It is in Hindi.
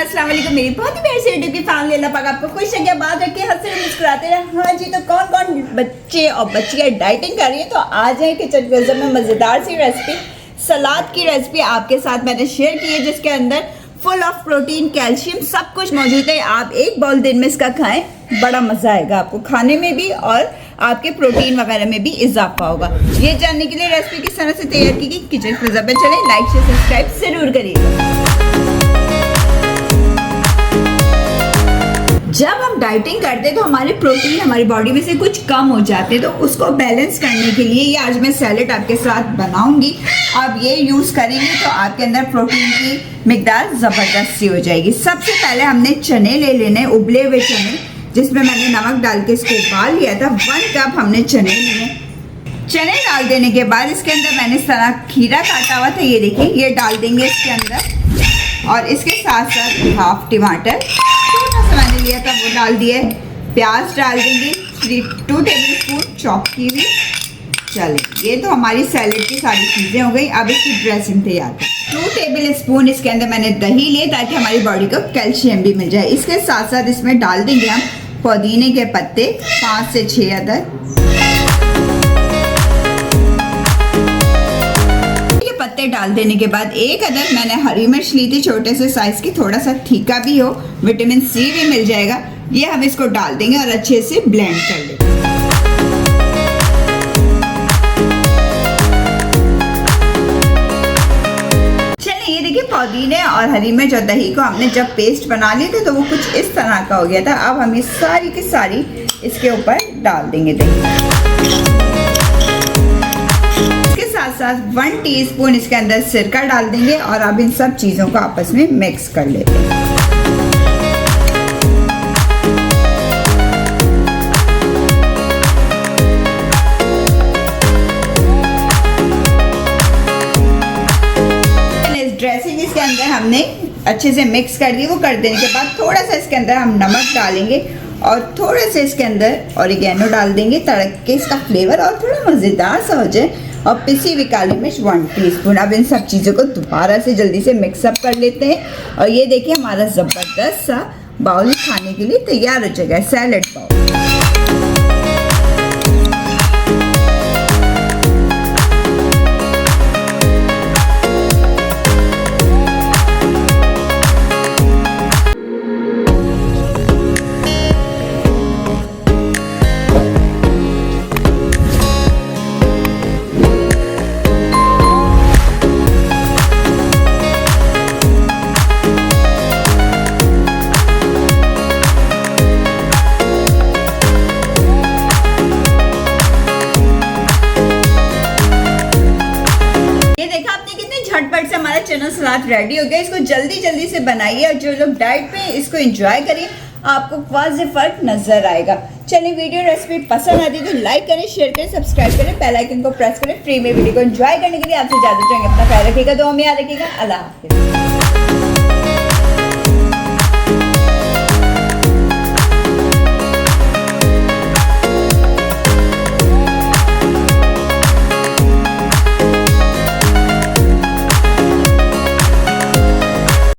अस्सलाम वालेकुम मेरी बहुत ही प्यारी सी यूट्यूब की फैमिली। अल्लाह पाक आपको खुश रखे, बात रखे, हंसते रहे, मुस्कुराते रहे। हाँ जी, तो कौन कौन बच्चे और बच्चियाँ डाइटिंग कर रही है तो आ जाए किचन क्लोजर में मज़ेदार सी रेसिपी, सलाद की रेसिपी आपके साथ मैंने शेयर की है, जिसके अंदर फुल ऑफ प्रोटीन, कैल्शियम सब कुछ मौजूद है। आप एक बाउल दिन में इसका खाएं, बड़ा मज़ा आएगा आपको खाने में भी और आपके प्रोटीन वगैरह में भी इजाफा होगा। ये जानने के लिए रेसिपी किस तरह से तैयार की गई, किचन क्लोजर पे चले, लाइक शेयर सब्सक्राइब जरूर करिएगा। जब हम डाइटिंग करते हैं तो हमारे प्रोटीन हमारी बॉडी में से कुछ कम हो जाते हैं, तो उसको बैलेंस करने के लिए ये आज मैं सैलेड आपके साथ बनाऊंगी। आप ये यूज़ करेंगे तो आपके अंदर प्रोटीन की मिकदार ज़बरदस्त सी हो जाएगी। सबसे पहले हमने चने ले लेने, उबले हुए चने, जिसमें मैंने नमक डाल के इसको उबाल लिया था। 1 कप हमने चने लिए। चने डाल देने के बाद इसके अंदर मैंने इस तरह खीरा काटा हुआ था, ये देखिए, ये डाल देंगे इसके अंदर। और इसके साथ साथ हाफ टमाटर छोटा सा मैंने लिया था वो डाल दिए। प्याज डाल देंगे 2 टेबल स्पून चॉप की हुई। चलिए, ये तो हमारी सैलेड की सारी चीज़ें हो गई। अब इसकी ड्रेसिंग तैयार करें। 2 टेबल स्पून इसके अंदर मैंने दही लिए ताकि हमारी बॉडी को कैल्शियम भी मिल जाए। इसके साथ साथ इसमें डाल देंगे हम पुदीने के पत्ते 5 से 6 अदद। पत्ते डाल देने के बाद 1 अदद मैंने हरी मिर्च ली थी, छोटे से साइज की, थोड़ा सा तीखा भी हो, विटामिन सी भी मिल जाएगा। ये हम इसको डाल देंगे और अच्छे से ब्लेंड कर लेंगे। चलिए, ये देखिए, पुदीने और हरी मिर्च और दही को हमने जब पेस्ट बना लिए थे तो वो कुछ इस तरह का हो गया था। अब हम ये सारी की सारी इसके ऊपर डाल देंगे दही। साथ 1 टीस्पून इसके अंदर सिरका डाल देंगे और अब इन सब चीज़ों को आपस में मिक्स कर लेते हैं। इस ड्रेसिंग इसके अंदर हमने अच्छे से मिक्स कर दी। वो कर देने के बाद थोड़ा सा इसके अंदर हम नमक डालेंगे और थोड़ा सा इसके अंदर ऑरिगेनो डाल देंगे ताकि के इसका फ्लेवर और थोड़ा मज़ेदार सा हो जाए। और पिसी हुई काली मिर्च 1 टीस्पून। अब इन सब चीज़ों को दोबारा से जल्दी से मिक्सअप कर लेते हैं और ये देखिए हमारा ज़बरदस्त सा बाउल खाने के लिए तैयार हो जाएगा, सैलेड बाउल। झटपट से हमारा चना सलाद रेडी हो गया। इसको जल्दी जल्दी से बनाइए और जो लोग डाइट पे इसको एंजॉय करिए, आपको वाज़ेह फर्क नजर आएगा। चलिए, वीडियो रेसिपी पसंद आती है तो लाइक करें, शेयर करें, सब्सक्राइब करें, बेल आइकन को प्रेस करें। फ्री में वीडियो को एंजॉय करने के लिए आपसे इजाजत चाहेंगे। अपना ख्याल रखिएगा, दुआ में याद रखिएगा। अल्लाह हाफिज़।